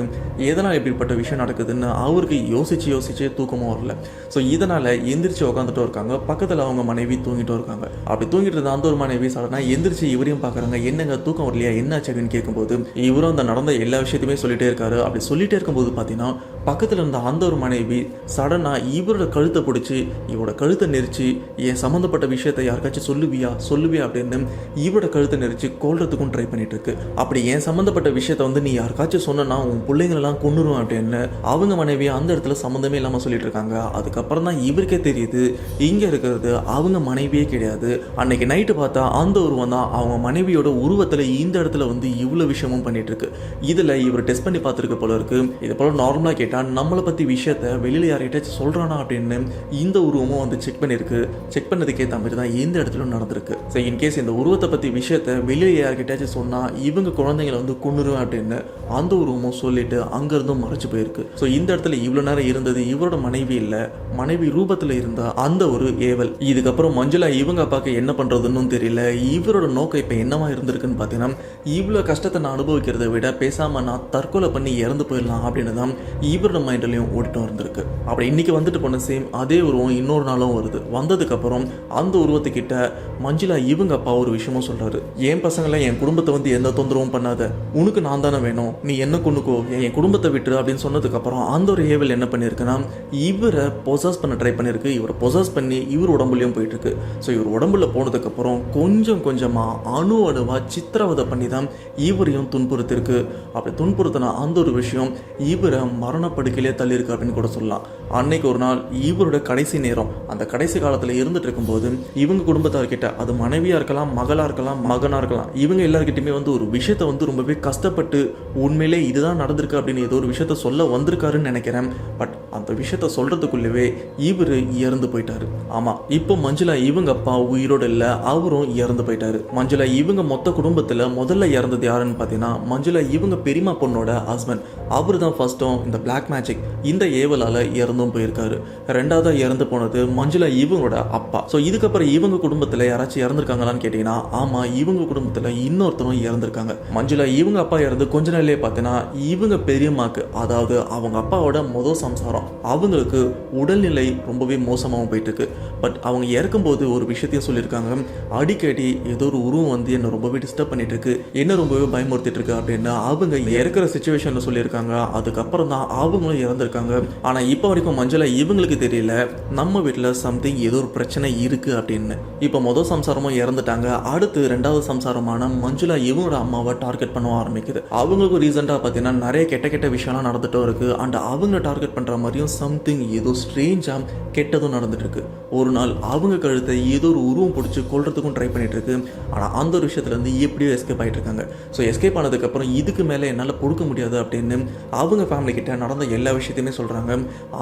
எதனால் இப்படிப்பட்ட விஷயம் நடக்குதுன்னு அவருக்கு யோசிச்சு தூக்கமும் வரல. ஸோ இதனால் எந்திரிச்சு உட்காந்துட்டும் இருக்காங்க. பக்கத்தில் அவங்க மனைவி தூங்கிட்டும் இருக்காங்க. அப்படி தூங்கிட்டு இருந்த அந்த ஒரு மனைவி சடனாக எந்திரிச்சு இவரையும் பார்க்குறாங்க. என்னங்க தூக்கம் வரலையா, என்னாச்சு அப்படின்னு கேட்கும்போது இவரும் அந்த நடந்த எல்லா விஷயத்தையுமே சொல்லிட்டே இருக்காரு. அப்படி சொல்லிட்டே இருக்கும்போது பார்த்தீங்கன்னா பக்கத்தில் இருந்த அந்த ஒரு மனைவி சடனாக இவரோட கழுத்தை பிடிச்சி இவரோட கழுத்தை நெரிச்சு என் சம்மந்தப்பட்ட விஷயத்தை யாருக்காச்சும் சொல்லுவியா அப்படின்னு இவரோட கழுத்தை நெரிச்சு கொல்றதுக்கும் ட்ரை பண்ணிட்டு இருக்கு. அப்படி என் சம்மந்தப்பட்ட விஷயத்த வந்து நீ யாருக்காச்சும் சொன்னா உன் பிள்ளைங்களெல்லாம் கொன்னுருவேன் அப்படின்னு அவங்க மனைவியை அந்த இடத்துல சம்மந்தமே இல்லாமல் சொல்லிட்டு இருக்காங்க. அதுக்கப்புறம் தான் இவருக்கே தெரியுது இங்கே இருக்கிறது அவங்க மனைவியே கிடையாது. அன்னைக்கு நைட்டு பார்த்தா அந்த உருவம் தான் அவங்க மனைவியோட உருவத்தில் இந்த இடத்துல வந்து இவ்வளோ விஷயமும் பண்ணிட்டு இருக்கு. இதில் இவர் டெஸ்ட் பண்ணி பார்த்துருக்க போல இருக்கு. இது போல நார்மலாக கேட்டால் ஆட்டோமேட்டிக்காக நம்மளை பற்றி விஷயத்த வெளியில் யார்கிட்டயாச்சும் சொல்கிறானா அப்படின்னு இந்த உருவமும் வந்து செக் பண்ணியிருக்கு. செக் பண்ணதுக்கேற்ற மாதிரி தான் இந்த இடத்துல நடந்திருக்கு. ஸோ இன்கேஸ் இந்த உருவத்தை பற்றி விஷயத்த வெளியில் யார்கிட்டயாச்சும் சொன்னால் இவங்க குழந்தைங்களை வந்து கொன்னுருவேன் அப்படின்னு அந்த உருவமும் சொல்லிட்டு அங்கேருந்தும் மறைச்சு போயிருக்கு. ஸோ இந்த இடத்துல இவ்வளோ நேரம் இருந்தது இவரோட மனைவி இல்லை, மனைவி ரூபத்தில் இருந்த அந்த ஒரு ஏவல். இதுக்கப்புறம் மஞ்சுளா இவங்க அப்பாவுக்கு என்ன பண்ணுறதுன்னு தெரியல. இவரோட நோக்கம் இப்போ என்னவா இருந்திருக்குன்னு பார்த்தீங்கன்னா, இவ்வளோ கஷ்டத்தை நான் அனுபவிக்கிறத விட பேசாமல் நான் தற்கொலை பண்ணி இறந்து போயிடலாம் அப்படின்னு தான் இவரோட மைண்ட்லையும் ஓடிட்டும் இருந்திருக்கு. அப்படி இன்னைக்கு வந்துட்டு போன சேம் அதே உருவம் இன்னொரு நாளும் வருது. வந்ததுக்கப்புறம் அந்த உருவத்துக்கிட்ட மஞ்சுளா இவங்க அப்பா ஒரு விஷயமும் சொல்கிறாரு. என் பசங்களை என் குடும்பத்தை வந்து எந்த தொந்தரவும் பண்ணாத, உனக்கு நான் தானே வேணும், நீ என்ன கொண்டுக்கோ, என் குடும்பத்தை விட்டு அப்படின்னு சொன்னதுக்கப்புறம் அந்த ஒரு ஏவல் என்ன பண்ணியிருக்குன்னா இவரை பொசஸ் பண்ண ட்ரை பண்ணியிருக்கு. இவரை பொசஸ் பண்ணி இவர் உடம்புலையும் போயிட்டுருக்கு. ஸோ இவர் உடம்புல போனதுக்கப்புறம் கொஞ்சம் கொஞ்சமாக அணுவாக சித்திரவதை பண்ணி தான் இவரையும் துன்புறுத்திருக்கு. அப்படி துன்புறுத்தின அந்த ஒரு விஷயம் இவரை மரணப்படுக்கையிலே தள்ளியிருக்கு அப்படின்னு கூட சொல்லலாம். அன்னைக்கு ஒரு நாள் இவரோட கடைசி நேரம், அந்த கடைசி காலத்தில் இருந்துட்டு இருக்கும்போது இவங்க குடும்பத்தார்கிட்ட, அது மனைவியாக இருக்கலாம், மகளாக இருக்கலாம், மகனாக இருக்கலாம், இவங்க எல்லாருக்கிட்டையுமே வந்து ஒரு விஷயத்தை வந்து ரொம்பவே கஷ்டப்பட்டு உண்மையிலே இதுதான் நடந்திருக்கு அப்படின்னு ஏதோ ஒரு விஷயத்த சொல்ல வந்திருக்காருன்னு நினைக்கிறேன். பட் அந்த விஷயத்த சொல்றதுக்குள்ளவே இவர் இறந்து போயிட்டாரு. ஆமா, இப்போ மஞ்சுளா இவங்க அப்பா உயிரோடு இல்லை, அவரும் இறந்து போயிட்டாரு. மஞ்சுளா இவங்க மொத்த குடும்பத்தில் முதல்ல இறந்தது யாருன்னு பார்த்தீங்கன்னா மஞ்சுளா இவங்க பெரியமா பொண்ணோட ஹஸ்பண்ட். அவர் தான் ஃபர்ஸ்ட்டும் இந்த பிளாக் மேஜிக் இந்த ஏவலால் இறந்தும் போயிருக்காரு. ரெண்டாவதா இறந்து போனது மஞ்சுளா இவங்களோட அப்பா. ஸோ இதுக்கப்புறம் இவங்க குடும்பத்தில் யாராச்சும் இறந்துருக்காங்களான்னு கேட்டீங்கன்னா ஆமா, இவங்க குடும்பத்தில் இன்னொருத்தரும் இறந்துருக்காங்க. மஞ்சுளா இவங்க அப்பா இறந்து கொஞ்ச நாள்லயே பார்த்தீங்கன்னா இவங்க பெரியம்மாக்கு, அதாவது அவங்க அப்பாவோட முதல் சம்சாரம், அவங்களுக்கு உடல்நிலை ரொம்பவே மோசமாகவும் போயிட்டு இருக்கு. பட் அவங்க இறக்கும்போது ஒரு விஷயத்தையும் சொல்லியிருக்காங்க, அடிக்கடி ஏதோ ஒரு உருவம் வந்து என்னை ரொம்பவே டிஸ்டர்ப் பண்ணிட்டு இருக்கு, என்ன ரொம்பவே பயமுறுத்திட்டு இருக்கு அப்படின்னு அவங்க இறக்குற சிச்சுவேஷன்ல சொல்லியிருக்காங்க. அதுக்கப்புறம் தான் அவங்களும் இறந்துருக்காங்க. ஆனா இப்போ வரைக்கும் மஞ்சுளா இவங்களுக்கு தெரியல நம்ம வீட்டில் சம்திங் ஏதோ ஒரு பிரச்சனை இருக்கு அப்படின்னு. இப்போ முதல் சம்சாரமும் இறந்துட்டாங்க. அடுத்து ரெண்டாவது சம்சாரமான மஞ்சுளா இவங்களோட அம்மாவை டார்கெட் பண்ண ஆரம்பிக்குது. அவங்களுக்கு ரீசெண்டாக பார்த்தீங்கன்னா நிறைய கெட்ட கெட்ட விஷயம்லாம் நடந்துட்டும் இருக்கு. அண்ட் அவங்க டார்கெட் பண்ணுற மாதிரியும் சம்திங் ஏதோ ஸ்ட்ரேஞ்சாக கெட்டதும் நடந்துட்டு இருக்கு. ஒரு நாள் அவங்க கழுத்தை ஏதோ ஒரு உருவம் பிடிச்சி கொள்றதுக்கும் ட்ரை பண்ணிட்டு இருக்கு. ஆனால் அந்த ஒரு விஷயத்துலேருந்து எப்படியோ எஸ்கேப் ஆகிட்டு இருக்காங்க. ஸோ எஸ்கேப் ஆனதுக்கப்புறம் இதுக்கு மேலே என்னால் பொறுக்க முடியாது அப்படின்னு அவங்க ஃபேமிலி கிட்ட நடந்த எல்லா விஷயத்தையுமே சொல்கிறாங்க.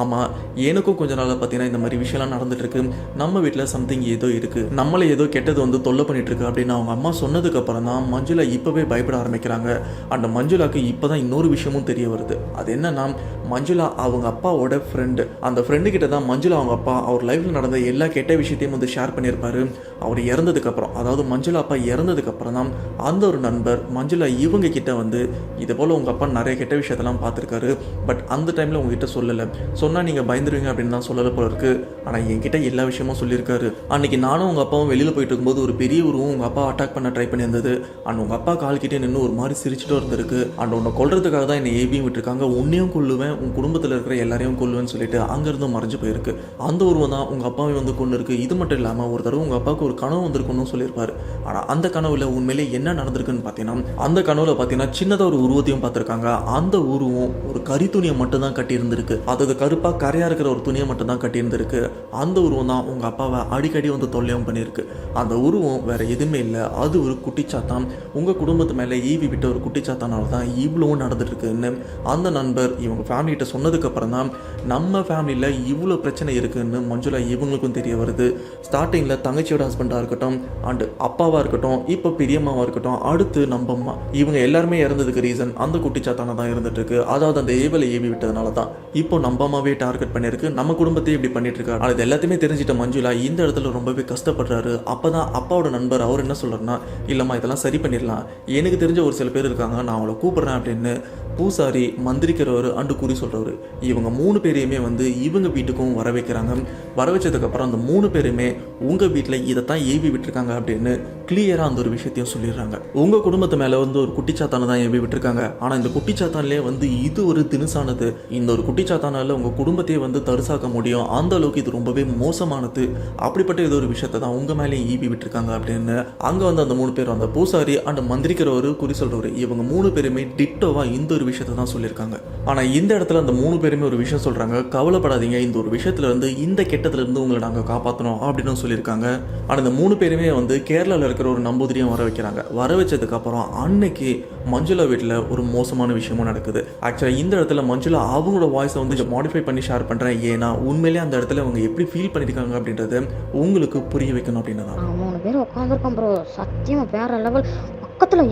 ஆமாம், எனக்கும் கொஞ்ச நாளாக பார்த்தீங்கன்னா இந்த மாதிரி விஷயம்லாம் நடந்துட்டு இருக்கு, நம்ம வீட்டில் சம்திங் ஏதோ இருக்குது, நம்மளை ஏதோ கெட்டது வந்து தொல்லை பண்ணிட்டு இருக்கு அப்படின்னு அவங்க அம்மா சொன்னதுக்கப்புறம் தான் மஞ்சுளா இப்போவே பயப்பட ஆரம்பிக்கிறாங்க. அந்த மஞ்சுளாக்கு இப்போ தான் இன்னொரு விஷயமும் தெரிய வருது. அது என்னன்னா மஞ்சுளா அவங்க அப்பாவோட ஃப்ரெண்டு. அந்த ஃப்ரெண்டு கிட்ட தான் மஞ்சுளா அவங்க அப்பா அவர் லைஃப்பில் நடந்த எல்லா கெட்ட விஷயத்தையும் வந்து ஷேர் பண்ணியிருப்பாரு. அவர் இறந்ததுக்கப்புறம், அதாவது மஞ்சுளா அப்பா இறந்ததுக்கப்புறம் தான் அந்த ஒரு நண்பர் மஞ்சுளா இவங்க கிட்ட வந்து இது போல் உங்கள் அப்பா நிறைய கெட்ட விஷயத்தெல்லாம் பார்த்துருக்காரு, பட் அந்த டைமில் உங்ககிட்ட சொல்லலை, சொன்னால் நீங்கள் பயந்துருவீங்க அப்படின்னு தான் சொல்லலை போல இருக்கு, ஆனால் என்கிட்ட எல்லா விஷயமும் சொல்லியிருக்காரு. அன்றைக்கி நானும் உங்கள் அப்பாவும் வெளியில் போயிட்டு இருக்கும்போது ஒரு பெரிய உருவம் உங்கள் அப்பா அட்டாக் பண்ண ட்ரை பண்ணியிருந்தது. அண்ட் உங்கள் அப்பா கால்கிட்டே நின்று ஒரு மாதிரி சிரிச்சுட்டும் இருந்திருக்கு. அண்ட் உன்னை கொல்றதுக்காக தான் என்னை ஏபியும் விட்டுருக்காங்க, உன்னையும் கொல்லுவேன், உன் குடும்பத்தில் இருக்கிற எல்லாரையும் கொல்லுவேன்னு சொல்லிட்டு அங்கேருந்து மறைஞ்சு போயிருக்கு. அந்த உருவம் தான் உங்கள் அப்பாவை வந்து கொண்டு இருக்கு. இது மட்டும் இல்லாமல் ஒரு தடவை உங்கள் அப்பாவுக்கு ஒரு கனவு வந்திருக்குன்னு சொல்லியிருப்பாரு. ஆனால் அந்த கனவுல உண்மையிலே என்ன நடந்திருக்குன்னு பார்த்தீங்கன்னா, அந்த கனவுல பார்த்தீங்கன்னா சின்னதாக ஒரு உருவத்தையும் பார்த்துருக்காங்க. அந்த உருவம் ஒரு கறி துணியை மட்டும் தான் கட்டியிருந்திருக்கு, அதாவது கருப்பாக கரையாக இருக்கிற ஒரு துணியை மட்டும் தான் கட்டியிருந்திருக்கு. அந்த உருவம் தான் உங்கள் அப்பாவை அடிக்கடி வந்து தொல்லையும் பண்ணியிருக்கு. அந்த உருவம் வேற எதுவுமே இல்லை, அது ஒரு குட்டிச்சாத்தான். உங்கள் குடும்பத்து மேலே ஈவி விட்ட ஒரு குட்டிச்சாத்தானால தான் இவ்வளவும் நடந்துட்டு இருக்குன்னு அந்த நண்பர் இவங்க ஃபேமிலிகிட்ட சொன்னதுக்கப்புறம் தான் நம்ம ஃபேமிலியில் இவ்வளோ பிரச்சனை இருக்குன்னு மஞ்சுளா இவங்களுக்கும் தெரிய வருது. ஸ்டார்டிங்கில் தங்கச்சியோட ஹஸ்பண்டாக இருக்கட்டும், அண்டு அப்பாவாக இருக்கட்டும், இப்போ பெரியம்மாவாக இருக்கட்டும், அடுத்து நம்ம அம்மா, இவங்க எல்லாருமே இறந்ததுக்கு ரீசன் அந்த குட்டிச்சாத்தான தான் இருந்துட்டு இருக்கு. அதாவது அந்த ஏவலை ஏவி விட்டதுனால தான் இப்போ நம்ம அம்மாவே டார்கெட் பண்ணியிருக்கு, நம்ம குடும்பத்தையே இப்படி பண்ணிட்டு இருக்காரு. அது எல்லாத்தையுமே தெரிஞ்சிட்ட மஞ்சுளா இந்த இடத்துல ரொம்பவே கஷ்டப்படுறாரு. அப்போ தான் அப்பாவோட நண்பர் அவர் என்ன சொல்கிறாருன்னா, இல்லைம்மா இதெல்லாம் சரி பண்ணிடலாம், எனக்கு தெரிஞ்ச ஒரு சில பேர் இருக்காங்க, நான் அவங்கள கூப்பிட்றேன் அப்படின்னு பூசாரி, மந்திரிக்கிறவர் அண்டு குறி சொல்கிறவர், இவங்க 3 பேரையுமே வந்து இவங்க வீட்டுக்கும் வர வைக்கிறாங்க. வர வச்சதுக்கப்புறம் அந்த 3 பேருமே உங்கள் வீட்டில் இதைத்தான் ஏவி விட்டுருக்காங்க அப்படின்னு கிளியராக அந்த ஒரு விஷயத்தையும் சொல்லிடுறாங்க. உங்கள் குடும்பத்து மேலே வந்து ஒரு குட்டிச்சாத்தானை தான் ஏவி விட்டுருக்காங்க, ஆனால் இந்த குட்டிச்சாத்தான்லேயே வந்து இது ஒரு தினுசானது, இந்த ஒரு குட்டிச்சாத்தானால உங்கள் குடும்பத்தையே வந்து தரிசாக்க முடியும், அந்த அளவுக்கு இது ரொம்பவே மோசமானது, அப்படிப்பட்ட ஏதோ ஒரு விஷயத்தை தான் உங்கள் மேலே ஈவி விட்டுருக்காங்க அப்படின்னு அங்கே வந்து அந்த 3 பேரும், அந்த பூசாரி அண்ட் மந்திரிக்கிறவர், குறி சொல்கிறவர், இவங்க 3 பேருமே டிட்டோவாக இந்த ஒரு விஷயத்தை தான் சொல்லியிருக்காங்க. ஆனால் இந்த இடத்துல அந்த 3 பேருமே ஒரு விஷயம் சொல்கிறாங்க, கவலைப்படாதீங்க, இந்த ஒரு விஷயத்துல இருந்து, இந்த கெட்டத்துல இருந்து உங்களை நாங்கள் காப்பாற்றணும் அப்படின்னு சொல்லியிருக்காங்க. ஆனால் இந்த 3 பேருமே வந்து கேரளாவில் இருக்கிற ஒரு நம்பூதிரியும் வர வைக்கிறாங்க. வர வச்சதுக்கப்புறம் அன்னைக்கு மஞ்சுளா வீட்டில் ஒரு மோசமான விஷயமும் நடக்குது. ஆக்சுவலாக இந்த இடத்துல மஞ்சுளா அவங்களோட வாய்ஸை வந்து மாடிஃபை பண்ணி ஷேர் பண்ணுறேன். ஏன்னா உண்மையிலேயே அந்த இடத்துல அவங்க எப்படி ஃபீல் பண்ணியிருக்காங்க அப்படின்றத உங்களுக்கு புரிய வைக்கணும் அப்படின்னு தான். 3 பேர் உட்காந்துருக்கோம் ப்ரோ. சத்தியமாக வேறு லெவல்.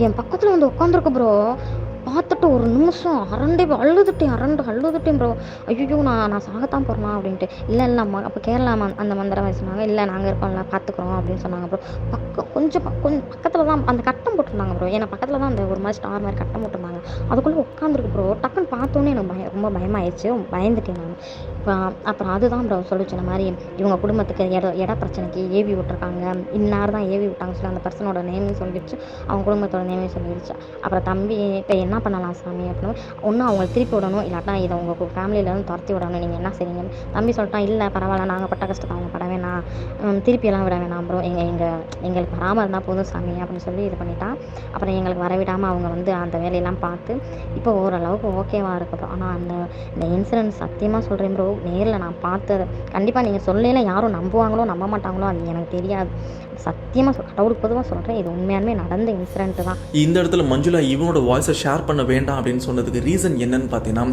என் பக்கத்தில் வந்து உட்காந்துருக்கு ப்ரோ. பார்த்துட்டு ஒரு நிமிஷம் அழுதுட்டேன் ப்ரோ. ஐயோ நான் சாகத்தான் போகிறேனா அப்படின்ட்டு. இல்லை அப்போ கேரளா அந்த மந்திரம் சொன்னாங்க. இல்லை நாங்கள் இருக்கோம்ல பார்த்துக்குறோம் அப்படின்னு சொன்னாங்க ப்ரோ. கொஞ்சம் பக்கத்தில் தான் அந்த கட்டம் போட்டிருந்தாங்க ப்ரோ. ஏன்னா பக்கத்தில் தான் அந்த ஒரு மாதிரி ஸ்டார் மாதிரி கட்டம் போட்டிருந்தாங்க. அதுக்குள்ளே உட்காந்துருக்கு ப்ரோ. டக்குன்னு பார்த்தோன்னே எனக்கு ரொம்ப பயமாயிடுச்சு. பயந்துட்டேன் நான். அப்புறம் அதுதான் ப்ரோ சொல்லிச்சு, இந்த மாதிரி இவங்க குடும்பத்துக்கு இட பிரச்சனைக்கு ஏவி விட்டுருக்காங்க. இன்னார் தான் ஏவி விட்டாங்க சொல்லி அந்த பர்சனோட நேமையும் சொல்லிடுச்சு, அவங்க குடும்பத்தோட நேமையும் சொல்லிடுச்சு. அப்புறம் தம்பி இப்போ என்ன பண்ணலாம் சாமி அப்படின்னு, ஒன்று அவங்களை திருப்பி விடணும், இல்லாட்டா இதை உங்கள் ஃபேமிலியிலேருந்து துரத்தி விடணும், நீங்கள் என்ன செய்வீங்க? தம்பி சொல்லிட்டான், இல்லை பரவாயில்ல, நாங்கள் பட்ட கஷ்டத்தை அவங்க பட வேணாம், திருப்பியெல்லாம் விட வேணாம் ப்ரோ, எங்களுக்கு வராமல் இருந்தால் போதும் சாமி அப்படின்னு சொல்லி இது பண்ணிட்டான். அப்புறம் எங்களுக்கு வரவிடாமல் அவங்க வந்து அந்த வேலையெல்லாம் பார்த்து இப்போ ஓரளவுக்கு ஓகேவாக இருக்குது. ஆனால் இந்த இன்சிடென்ட் சத்தியமாக சொல்கிறேன் ப்ரோ, நேரில் நான் பார்த்தது. கண்டிப்பாக நீங்கள் சொல்லல யாரும் நம்புவாங்களோ நம்ப மாட்டாங்களோ அது எனக்கு தெரியாது. சத்தியமாக கடவுளுக்கு பொதுவாக சொல்கிறேன், இது உண்மையாலுமே நடந்த இன்சிடென்ட் தான். இந்த இடத்துல மஞ்சுளா இவனோட வாய்ஸை ஷேர் பண்ண வேண்டாம் அப்படின்னு சொன்னதுக்கு ரீசன் என்னன்னு பார்த்தீங்கன்னா,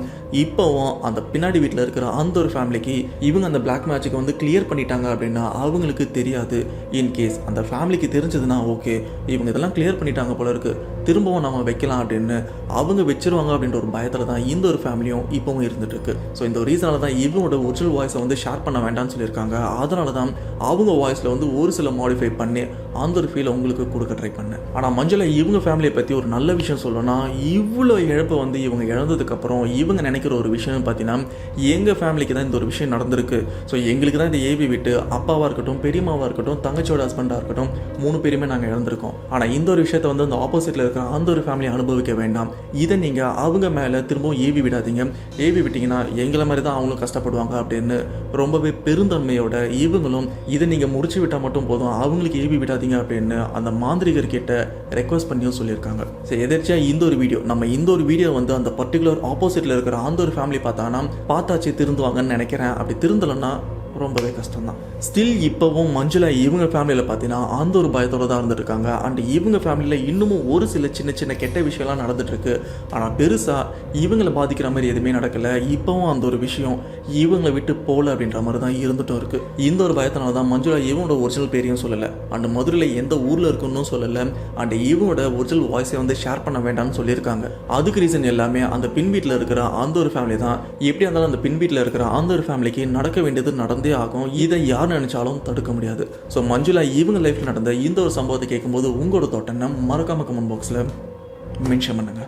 இப்போவும் அந்த பின்னாடி வீட்டில் இருக்கிற அந்த ஒரு ஃபேமிலிக்கு இவங்க அந்த பிளாக் மேஜிக்கை வந்து கிளியர் பண்ணிட்டாங்க அப்படின்னா அவங்களுக்கு தெரியாது. இன்கேஸ் அந்த ஃபேமிலிக்கு தெரிஞ்சதுன்னா ஓகே, இவங்க இதெல்லாம் கிளியர் பண்ணிட்டாங்க போல இருக்கு, திரும்பவும் நம்ம வைக்கலாம் அப்படின்னு அவங்க வச்சிருவாங்க அப்படின்ற ஒரு பயத்தில் தான் இந்த ஒரு ஃபேமிலியும் இப்போவும் இருந்துட்டு இருக்கு. ஸோ இந்த ஒரு ரீசனால தான் இவங்களோட ஒரிஜினல் வாய்ஸை வந்து ஷேர் பண்ண வேண்டாம்னு சொல்லியிருக்காங்க. அதனால தான் அவங்க வாய்ஸில் வந்து ஒரு சில மாடிஃபை பண்ணி அந்த ஒரு ஃபீலை உங்களுக்கு கொடுக்க ட்ரை பண்ணேன். ஆனால் மஞ்சுளா இவங்க ஃபேமிலியை பற்றி ஒரு நல்ல விஷயம் சொல்லணும்னா, இவ்வளோ இழப்பை வந்து இவங்க இழந்ததுக்கப்புறம் இவங்க நினைக்கிற ஒரு விஷயம் பார்த்தீங்கன்னா, எங்கள் ஃபேமிலிக்கு தான் இந்த ஒரு விஷயம் நடந்திருக்கு, ஸோ எங்களுக்கு தான் இந்த ஏவி விட்டு அப்பாவாக இருக்கட்டும், பெரியம்மாவாக இருக்கட்டும், தங்கச்சியோட ஹஸ்பண்டாக இருக்கட்டும், 3 பேருமே நாங்கள் இழந்திருக்கோம். ஆனால் இந்த ஒரு விஷயத்தை வந்து அந்த ஆப்போசிட்டில் இருக்கிற அந்த ஒரு ஃபேமிலியை அனுபவிக்க வேண்டாம். இதை நீங்கள் அவங்க மேலே திரும்பவும் ஏவி விடாதீங்க. ஏவி விட்டிங்கன்னா எங்களை மாதிரி தான் அவங்களும் கஷ்டப்படுவாங்க அப்படின்னு ரொம்பவே பெருந்தன்மையோட இவங்களும் இதை நீங்கள் முடிச்சு விட்டால் மட்டும் போதும், அவங்களுக்கு ஏவி விடாதீங்க அப்படின்னு அந்த மாந்திரிகர்கிட்ட ரெக்வஸ்ட் பண்ணியும் சொல்லியிருக்காங்க. சரி, எதிர்ச்சியாக இந்த ஒரு வீடியோ வந்து அந்த பர்டிகுலர் ஆப்போசிட்டில் இருக்கிற அந்த ஒரு ஃபேமிலி பார்த்தாச்சு திருந்துவாங்கன்னு நினைக்கிறேன். அப்படி திருந்தலைன்னா ரொம்பவே கஷ்டம் தான். ஸ்டில் இப்போவும் மஞ்சுளா இவங்க ஃபேமிலியில் பார்த்தீங்கன்னா அந்த ஒரு பயத்தோடு தான் இருந்துருக்காங்க. அண்ட் இவங்க ஃபேமிலியில் இன்னமும் ஒரு சில சின்ன சின்ன கெட்ட விஷயம்லாம் நடந்துட்டுருக்கு. ஆனால் பெருசாக இவங்களை பாதிக்கிற மாதிரி எதுவுமே நடக்கலை. இப்போவும் அந்த ஒரு விஷயம் இவங்களை விட்டு போகல அப்படின்ற மாதிரி தான் இருந்துட்டும் இருக்குது. இந்த ஒரு பயத்தினால தான் மஞ்சுளா இவங்களோட ஒரிஜினல் பேரையும் சொல்லலை, அண்ட் மதுரையில் எந்த ஊரில் இருக்குன்னு சொல்லலை, அண்ட் இவங்களோட ஒரிஜினல் வாய்ஸை வந்து ஷேர் பண்ண வேண்டாம்னு சொல்லியிருக்காங்க. அதுக்கு ரீசன் எல்லாமே அந்த பின் வீட்டில் இருக்கிற அந்த ஒரு ஃபேமிலி தான். எப்படி இருந்தாலும் அந்த பின் வீட்டில் இருக்கிற அந்த ஒரு ஃபேமிலிக்கு நடக்க வேண்டியது நடந்தே ஆகும். இதை யார் நினைச்சாலும் தடுக்க முடியாது. ஸோ மஞ்சுளா இவங்க லைஃப்ல நடந்த இந்த ஒரு சம்பவத்தை கேட்கும்போது உங்களோட தோட்டம் மறக்காம கமெண்ட் பாக்ஸில் மென்ஷன் பண்ணுங்க.